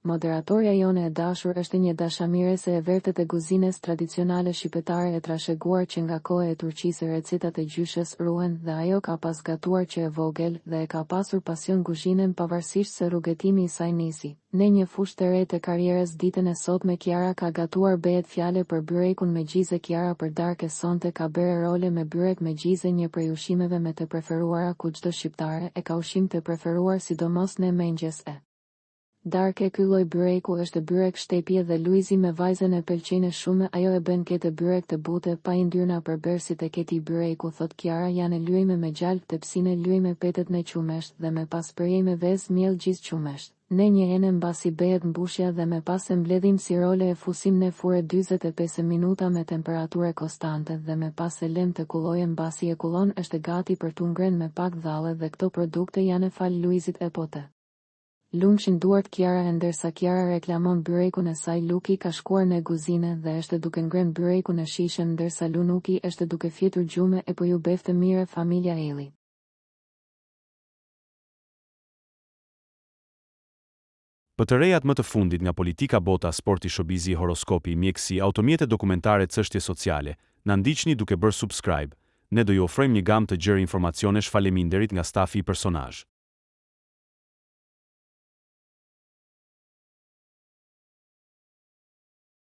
moderatorja jone e dashur është një dashamirese e vërtet e kuzhinës tradicionale shqiptare e trashëguar që nga koha e Turqisë recetat e gjyshës ruhen dhe ajo ka pas gatuar që e vogël dhe e ka pasur pasion kuzhinën pavarësisht se rrugëtimi i saj nisi. Në një fushë të re të karrierës ditën e sotme Kiara ka gatuar bëhet fjale për byrekun me gjizë. Kiara për darkë sonte ka bërë role me byrek me gjizë, një prej ushqimeve me të preferuara ku çdo shqiptare e ka ushqim të preferuar sidomos në mëngjes e darkë. Ky lloj byreku është byrek shtepje dhe Luizi me vajzën e pëlqejnë shumë, ajo e bën këtë byrek të butë pa i ndyrna për bërësit e këtij byreku, thot Kiara, janë lyejme me gjalp tepsine, lyejme petet në qumesht dhe me pas përjejme vezë miell gjithë qumesht. Në një enë mbasi bëhet mbushja dhe me pas e mbledhim si role e fusim në furrë 45 minuta me temperaturë konstante dhe me pas e lëm të kullojë. Mbasi e kullon është gati për t'u ngrënë me pak dhalle dhe këto produkte janë fal Luizit e pote. Lumshin duart Kiara. Ndërsa Kiara reklamon byrekun e saj, Luki ka shkuar në kuzhinë dhe është duke ngrënë byrekun e shishëm, ndërsa Lunuki është duke fjetur gjume e po ju beftë mirë familja Eli. Për të rejat më të fundit nga politika, bota, sporti, shobizi, horoskopi, mjekësi, automjete, dokumentare, çështje sociale, na ndiqni duke bërë subscribe. Ne do ju ofrojmë një gamë të gjerë informacionesh. Faleminderit nga stafi i personazh.